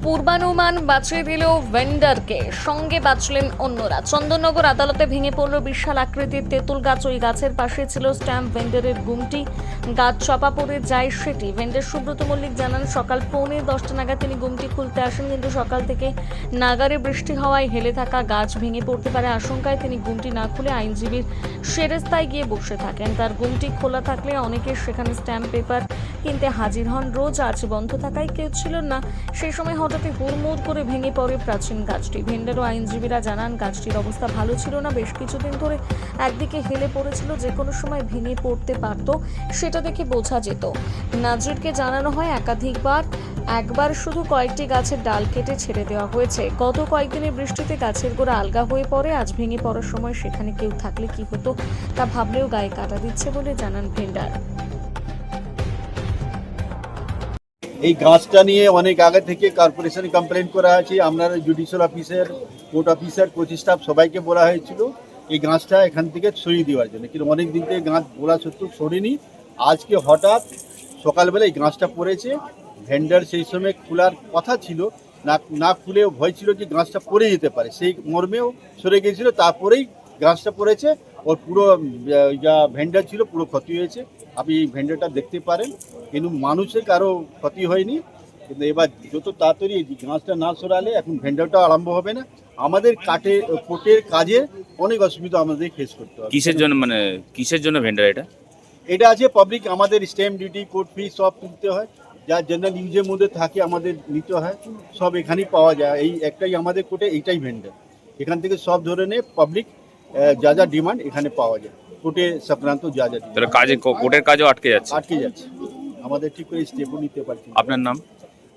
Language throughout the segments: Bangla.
পূর্বানুমান বাঁচিয়ে দিল ভেন্ডারকে, সঙ্গে বাঁচলেন অন্যরা। চন্দননগর আদালতে ভেঙে পড়ল বিশাল আকৃতির তেঁতুল গাছ। ওই গাছের পাশে ছিল স্ট্যাম্প ভেন্ডারের গুমটি। গাছ চাপা পড়ে যায় সেটি। ভেন্ডার সুব্রত মল্লিক জানান, সকাল 9:45 নাগাদ তিনি গুমটি খুলতে আসেন, কিন্তু সকাল থেকে নাগারে বৃষ্টি হওয়ায় হেলে থাকা গাছ ভেঙে পড়তে পারে আশঙ্কায় তিনি গুমটি না খুলে আইনজীবীর সেরেস্তায় গিয়ে বসে থাকেন। তার গুমটি খোলা থাকলে অনেকে সেখানে স্ট্যাম্প পেপার কিনতে হাজির হন। রোজ আজ বন্ধ থাকায় কেউ ছিল না। সেই সময় হঠাৎই হুড়মুড় করে ভেঙে পড়ে প্রাচীন গাছটি। ভেন্ডার ও আইনজীবীরা জানান, গাছটির অবস্থা ভালো ছিল না, বেশ কিছুদিন ধরে একদিকে হেলে পড়েছিল, যে কোনো সময় ভেঙে পড়তে পারত, সেটা দেখে বোঝা যেত। নাজিরকে জানানো হয় একবার শুধু কয়েকটি গাছের ডাল কেটে ছেড়ে দেওয়া হয়েছে। গত কয়েকদিনের বৃষ্টিতে গাছের গোড়া আলগা হয়ে পড়ে। আজ ভেঙে পড়ার সময় সেখানে কেউ থাকলে কি হতো তা ভাবলেও গায়ে কাটা দিচ্ছে বলে জানান ভেন্ডার। এই গাছটা নিয়ে অনেক আগে থেকে কর্পোরেশনে কমপ্লেন করা হয়েছে। আপনারা judicial officer, court officer, coach staff সবাইকে বলা হয়েছিল এই গাছটা এখান থেকে সরিয়ে দেওয়ার জন্য, কিন্তু অনেক দিন থেকে গাছ বলা সত্ত্বেও সরিনি। আজকে হঠাৎ সকালবেলা এই গাছটা পড়েছে। ভেন্ডার সেই সময় খোলার কথা ছিল, না খুলেও ভয় ছিল যে গাছটা পড়ে যেতে পারে, সেই মর্মেও সরে গিয়েছিল। তারপরেই গাছটা পড়েছে। ওর পুরো যা ভেন্ডার ছিল পুরো ক্ষতি হয়েছে। আপনি এই ভেন্ডারটা দেখতে পারেন, কিন্তু মানুষের কারো ক্ষতি হয়নি। কিন্তু এবার যত তাড়াতাড়ি এই গাছটা না সরালে এখন ভেন্ডারটা আরম্ভ হবে না। আমাদের কোর্টের কাজে অনেক অসুবিধা আমাদের ফেস করতে হবে। কিসের জন্য ভেন্ডার এটা আছে পাবলিক, আমাদের স্ট্যাম্প ডিউটি, কোর্ট ফি সব তুলতে হয়, যা জেনারেল ইউজের মধ্যে থাকে আমাদের নিতে হয়, সব এখানেই পাওয়া যায়। এই একটাই আমাদের কোর্টে এইটাই ভেন্ডার। এখান থেকে সব ধরনের পাবলিক যা যা ডিমান্ড এখানে পাওয়া যায়। কোর্টে সংক্রান্ত যা যা কোর্টের কাজও আটকে যাচ্ছে। আমাদের ঠিক করে স্টেপও নিতে পারছি। আপনার নাম?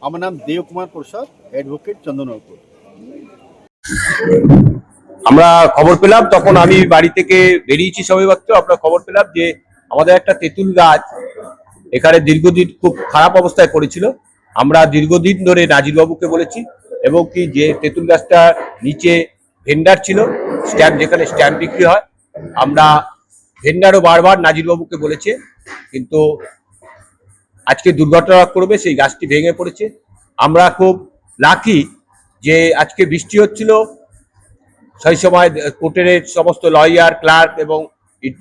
আমার নাম দেব কুমার প্রসাদ, অ্যাডভোকেট, চন্দননগর। আমরা খবর পেলাম, তখন আমি বাড়ি থেকে বেরিয়েছি সবেমাত্র। আমরা খবর পেলাম যে আমাদের একটা তেঁতুল গাছ এখানে দীর্ঘদিন খুব খারাপ অবস্থায় পড়েছিল। আমরা দীর্ঘদিন ধরে নাজিরবাবুকে বলেছি, এবং কি যে তেঁতুল গাছটা নিচে ভেন্ডার ছিল, যেখানে স্ট্যাম্প বিক্রি হয়। আমরা ভেন্ডারও বারবার নাজিরবাবুকে বলেছে, কিন্তু আজকে দুর্ঘটনা করবে সেই গাছটি ভেঙে পড়েছে। আমরা খুব লাকি যে আজকে বৃষ্টি হচ্ছিল, সেই সময় কোর্টের সমস্ত লয়ার, ক্লার্ক এবং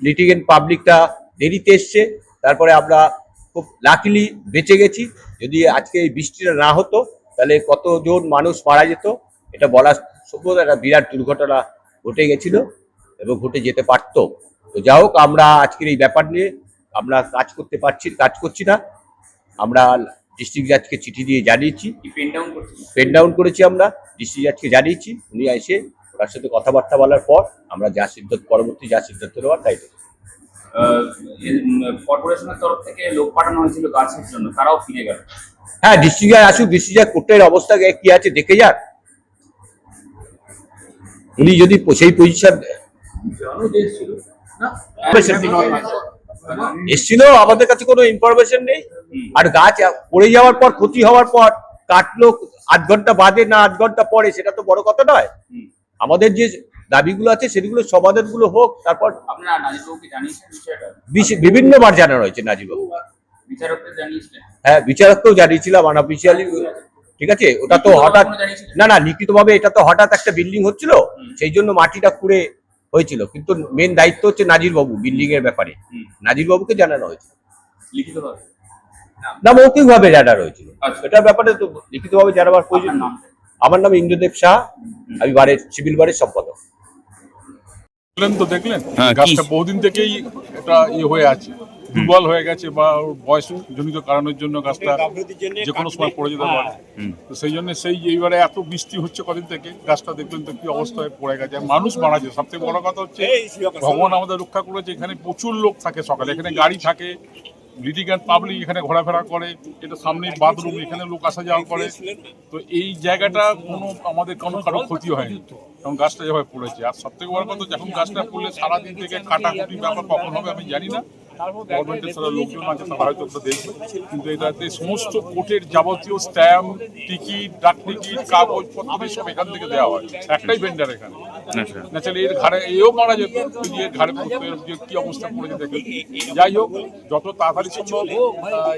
লিটিগেন্ট পাবলিকটা দেরিতে এসছে। তারপরে আমরা খুব লাকিলি বেঁচে গেছি। যদি আজকে এই বৃষ্টিটা না হতো তাহলে কতজন মানুষ মারা যেত এটা বলা সম্ভব। একটা বিরাট দুর্ঘটনা ঘটে গেছিল এবং ঘটে যেতে পারত। তো যা হোক, আমরা আজকের এই ব্যাপার নিয়ে আমরা কাজ করছি না। আমরা ডিস্ট্রিক্ট জাজকে চিঠি দিয়ে জানিয়েছি, পেন ডাউন করেছি। আমরা ডিস্ট্রিক্ট জাজকে জানিয়েছি, উনি এসে ওনার সাথে কথাবার্তা বলার পর আমরা পরবর্তী যা সিদ্ধান্ত নেওয়ার তাই দেবো। কর্পোরেশনের তরফ থেকে লোক পাঠানো হয়েছিল গাছের জন্য, তারাও ফিরে গেল। হ্যাঁ, ডিস্ট্রিক্ট জাজ আসুক, ডিস্ট্রিক্ট জাজ কোর্টের অবস্থা কি আছে দেখে যাক। উনি যদি সেই পজিশন এসেছিল, আমাদের কাছে কোনো ইনফরমেশন নেই। আর গাছ পড়ে যাওয়ার পর, ক্ষতি হওয়ার পর কাটলো 8 ঘন্টা বাদে না 8 ঘন্টা পরে, সেটা তো বড় কথা নয়। আমাদের যে দাবিগুলো আছে সেগুলো সমাধানগুলো হোক। তারপর বিভিন্নবার জানানো হয়েছে নাজিরবাবু। হ্যাঁ, বিচারককেও জানিয়েছিলাম আনঅফিসিয়ালি। ঠিক আছে, ওটা তো হঠাৎ না লিখিত ভাবে, এটা তো হঠাৎ একটা বিল্ডিং হচ্ছিল, সেই জন্য মাটিটা খুঁড়ে হয়েছিল। কিন্তু মেন দায়িত্ব হচ্ছে নাজিরবাবু বিল্ডিং এর ব্যাপারে। নাজিরবাবুকে জানানো হয়েছিল লিখিতভাবে, না মৌখিক ভাবে জানানো হয়েছিল। এটার ব্যাপারে তো লিখিত ভাবে জানাবার প্রয়োজন। আমার নাম ইন্দ্রদেব শাহ, আমি সিভিল বারের সম্পাদক। তো দেখলেন গাছটা বহুদিন থেকেই এটা হয়ে আছে, দুর্বল হয়ে গেছে, বা বয়স জনিত কারণের জন্য গাছটা যে কোনো সময় পড়ে যেতে পারে। তো সেই জন্য এইবারে এত বৃষ্টি হচ্ছে কদিন থেকে, গাছটা দেখবেন তো কি অবস্থায় পড়ে গেছে। মানুষ মারা যায়। সব থেকে বড় কথা হচ্ছে ভগবান আমাদের রক্ষা করেছে, এখানে প্রচুর লোক থাকে সকালে, এখানে গাড়ি থাকে, লিটিগেন্ট পাবলিক এখানে ঘোরাফেরা করে, এটা সামনেই বাথরুম, এখানে লোক আসা যাওয়া করে। তো এই জায়গাটা আমাদের কারো ক্ষতি হয়নি, কারণ গাছটা যেভাবে পড়েছে। আর সব থেকে বড় কথা, যখন গাছটা পড়লে সারাদিন থেকে কাটাকুটি ব্যাপার কখন হবে আমি জানি না। গভর্নমেন্টের সাথে লোকজন আছে, তারা হয়তো ওটা দেখবে, কিন্তু এটাতে সমস্ত কোর্টের যাবতীয় স্ট্যাম্প, টিকিট, ডাক টিকিট, কাগজপত্র সব এখান থেকে দেওয়া হয়। একটাই ভেন্ডার এখানে। ন্যাচারালি এর ঘাড়ে এও মারা যেত, যদি এর ঘাড়ে কি অবস্থা পড়েছে দেখে। যাই হোক, যত তাড়াতাড়ি সম্ভব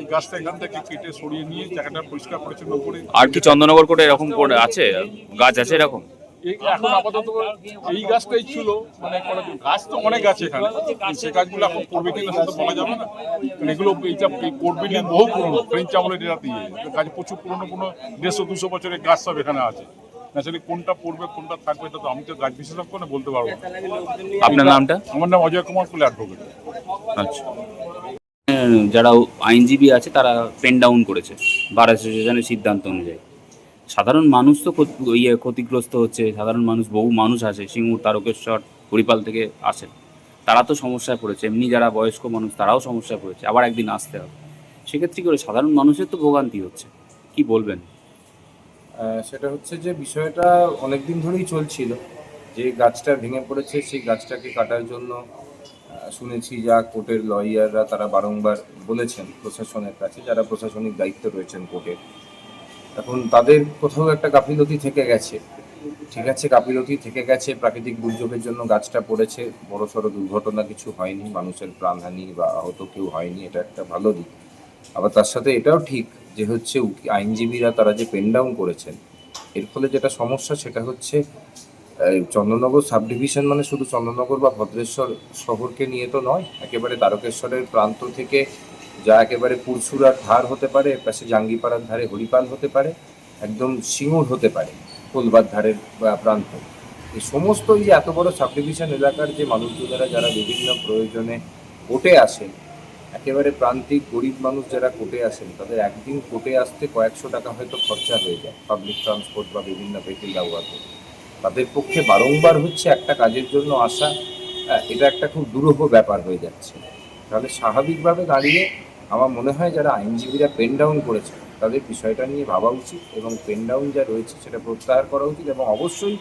এই গাছটা এখান থেকে কেটে সরিয়ে নিয়ে জায়গাটা পরিষ্কার পরিচ্ছন্ন করে। আর কি চন্দননগর কোর্টে এরকম কোর্ট আছে, গাছ আছে এরকম? এখন আপাতত এই গাছটাই ছিল, মানে গাছ তো অনেক আছে এখানে, সে গাছগুলো এখন করবে কিনা সেটা বলা যাবে না। এগুলো এইটা কোর্ট বিল্ডিং বহু পুরনো, ফ্রেঞ্চ আমলের এরা দিয়ে গাছ প্রচুর পুরনো, 150-200 বছরের গাছ সব এখানে আছে। ন্যাচারালি কোনটা পড়বে কোনটা থাকবে এটা তো আমি তো গাছ বিশেষজ্ঞ না, বলতে পারবো না। আপনার নামটা? আমার নাম অজয় কুমার কুলে, অ্যাডভোকেট। আচ্ছা, যারা আইনজীবী আছে তারা পেন ডাউন করেছে বার অ্যাসোসিয়েশনের সিদ্ধান্ত অনুযায়ী। সাধারণ মানুষ তো ক্ষতিগ্রস্ত হচ্ছে। সাধারণ মানুষ, বহু মানুষ আসে সিঙ্গুর, তারকেশ্বর, হরিপাল থেকে আসেন, তারা তো সমস্যায় পড়েছে। এমনি যারা বয়স্ক মানুষ তারাও সমস্যায় পড়েছে, আবার একদিন আসতে হবে। সেক্ষেত্রে কি করে সাধারণ মানুষের তো ভোগান্তি হচ্ছে, কি বলবেন? সেটা হচ্ছে যে বিষয়টা অনেক দিন ধরেই চলছিল, যে গাছটা ভেঙে পড়েছে সেই গাছটাকে কাটার জন্য শুনেছি যা কোর্টের লয়াররা তারা বারংবার বলেছেন প্রশাসনের কাছে, যারা প্রশাসনিক দায়িত্ব রয়েছেন কোর্টের। এখন তাদের কোথাও একটা গাফিলতি থেকে গেছে। ঠিক আছে, গাফিলতি থেকে গেছে, প্রাকৃতিক দুর্যোগের জন্য গাছটা পড়েছে, বড়সড় দুর্ঘটনা কিছু হয়নি, মানুষের প্রাণহানি বা আহত কেউ হয়নি, এটা একটা ভালো দিক। আবার তার সাথে এটাও ঠিক যে হচ্ছে আইনজীবীরা তারা যে পেন ডাউন করেছেন, এর ফলে যেটা সমস্যা সেটা হচ্ছে চন্দননগর সাব ডিভিশন মানে শুধু চন্দননগর বা ভদ্রেশ্বর শহরকে নিয়ে তো নয়, একেবারে তারকেশ্বরের প্রান্ত থেকে যা একেবারে পুরসুরার ধার হতে পারে, পাশে জাঙ্গিপাড়ার ধারে হরিপাল হতে পারে, একদম সিঙ্গুর হতে পারে কোলবার ধারের প্রান্ত। এই সমস্ত এই যে এত বড় সাব ডিভিশন এলাকার যে মানুষজনেরা যারা বিভিন্ন প্রয়োজনে কোর্টে আসেন, একেবারে প্রান্তিক গরিব মানুষ যারা কোর্টে আসেন, তাদের একদিন কোর্টে আসতে কয়েকশো টাকা হয়তো খরচা হয়ে যায় পাবলিক ট্রান্সপোর্ট বা বিভিন্ন ভেহিকেল ব্যবহার। তাদের পক্ষে বারংবার হচ্ছে একটা কাজের জন্য আসা, এটা একটা খুব দুরূহ ব্যাপার হয়ে যাচ্ছে। তাহলে স্বাভাবিকভাবে দাঁড়িয়ে আমার মনে হয় যারা আইনজীবীরা পেন ডাউন করেছে তাদের বিষয়টা নিয়ে ভাবা উচিত, এবং পেন ডাউন যা রয়েছে সেটা প্রত্যাহার করা উচিত। এবং অবশ্যই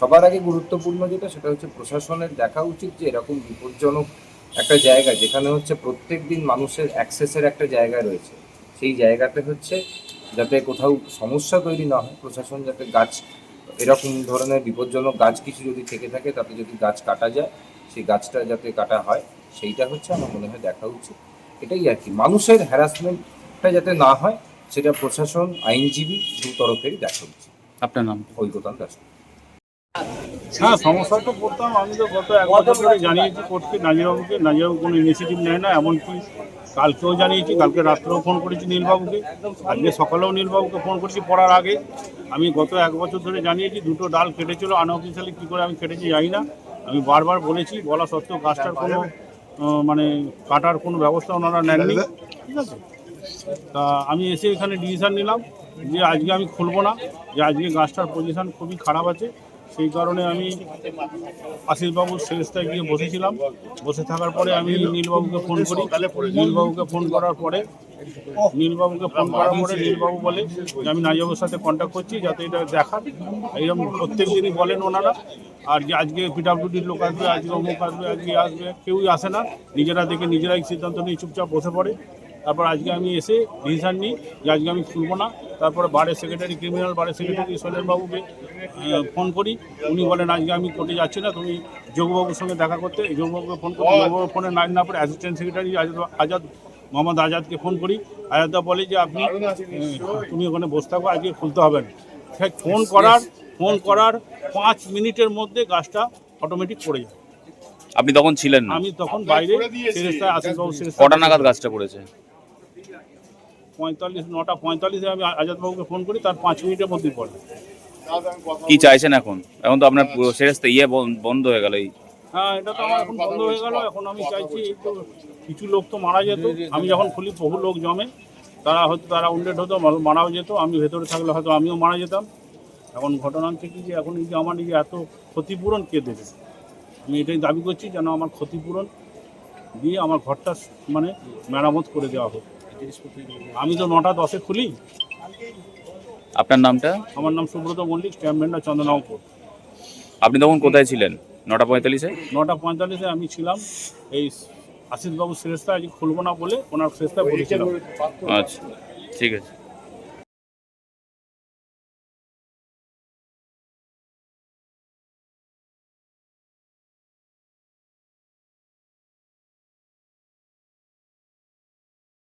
সবার আগে গুরুত্বপূর্ণ যেটা সেটা হচ্ছে প্রশাসনের দেখা উচিত যে এরকম বিপজ্জনক একটা জায়গা, যেখানে হচ্ছে প্রত্যেক দিন মানুষের অ্যাক্সেসের একটা জায়গা রয়েছে, সেই জায়গাতে হচ্ছে যাতে কোথাও সমস্যা তৈরি না হয়, প্রশাসন যাতে গাছ, এরকম ধরনের বিপজ্জনক গাছ কিছু যদি থেকে থাকে তাতে যদি গাছ কাটা যায়, সেই গাছটা যাতে কাটা হয় সেইটা হচ্ছে আমার মনে হয় দেখা উচিত। এটাই আর কি, মানুষের হ্যারাসমেন্টটা যাতে না হয় সেটা প্রশাসন, আইনজীবী দু তরফেরই দেখা উচিত। আপনার নাম? ঐকতান দাস। হ্যাঁ, সমস্যাটা তো করতাম আমি তো গত 1 বছর ধরে জানিয়েছি কোর্টকে, নাজিরবাবুকে। নাজিরবাবু কোনো ইনিশিয়েটিভ নেয় না, এমনকি কালকেও জানিয়েছি, কালকে রাত্রেও ফোন করেছি নীলবাবুকে, আজকে সকালেও নীলবাবুকে ফোন করেছি পড়ার আগে। আমি গত 1 বছর ধরে জানিয়েছি, 2টো ডাল কেটেছিল আনঅফিসিয়ালি, কী করে আমি কেটেছি জানি না। আমি বারবার বলেছি, বলা সত্ত্বেও গাছটার কোনো মানে কাটার কোনো ব্যবস্থা ওনারা নেননি। ঠিক আছে, তা আমি এসে এখানে ডিসিশন নিলাম যে আজকে আমি খুলবো না, যে আজকে গাছটার পজিশন খুবই খারাপ আছে। সেই কারণে আমি আশিসবাবুর শেষটায় গিয়ে বসেছিলাম। বসে থাকার পরে আমি নীলবাবুকে ফোন করি। নীলবাবুকে ফোন করার পরে নীলবাবু বলে যে আমি নাজিবাবুর সাথে কন্ট্যাক্ট করছি যাতে এটা দেখান। এইরকম প্রত্যেক দিনই বলেন ওনারা। আর যে আজকে পিডব্লিউডির লোক আসবে, আজকে অমুক আসবে, আজকে আসবে, কেউই আসে না, নিজেরা দেখে নিজেরাই সিদ্ধান্ত নিয়ে চুপচাপ বসে পড়ে। তারপর আজকে আমি এসে ডিসিশন নিই যে আজকে আমি খুলবো না। তারপরে বারের সেক্রেটারি, ক্রিমিনাল বারের সেক্রেটারি শৈলেনবাবুকে ফোন করি। উনি বলেন আজকে আমি কোর্টে যাচ্ছি না, তুমি যোগবাবুর সঙ্গে দেখা করতে। যোগবাবুকে ফোন করি, যোগবাবুর ফোনে লাইন না পড়ে অ্যাসিস্ট্যান্ট সেক্রেটারি আজাদ, মোহাম্মদ আজাদকে ফোন করি। আজাদা বলে যে তুমি ওখানে বসে থাকো, আজকে খুলতে হবে না। ফোন করার 5 মিনিটের মধ্যে গাছটা অটোমেটিক পড়ে যায়। আপনি তখন ছিলেন না? আমি তখন বাইরে আশিসবাবু। কটা নাগাদ গাছটা পড়েছে? 9টা 45-এ আমি আজাদবাবুকে ফোন করি, তার 5 মিনিটের মধ্যেই পড়ে। কি চাইছেন এখন? এখন তো আপনার সেরেস্তা বন্ধ হয়ে গেল। হ্যাঁ, এটা তো আমার এখন বন্ধ হয়ে গেল। এখন আমি চাইছি, তো কিছু লোক তো মারা যেত, আমি যখন খুলি বহু লোক জমে, তারা উন্ডেড হতো, মারাও যেত। আমি ভেতরে থাকলে হয়তো আমিও মারা যেতাম। এখন ঘটনা হচ্ছে কি যে এখন এই যে আমার এই যে এত ক্ষতিপূরণ কে দেবে, আমি এটাই দাবি করছি যেন আমার ক্ষতিপূরণ দিয়ে আমার ঘরটা মানে মেরামত করে দেওয়া হোক। আমি তো 9টা 10-এ খুলি। আপনার নামটা? আমার নাম সুব্রত মল্লিক, স্ট্যাম্প ভেন্ডার, চন্দননগর। আপনি তখন কোথায় ছিলেন? 9টা 45-এ? 9টা 45-এ আমি ছিলাম এই আশিসবাবু ফ্রেশটা আজকে খুলবো না বলে ওনার ফ্রেশটা বলেছিলাম। আচ্ছা, ঠিক আছে।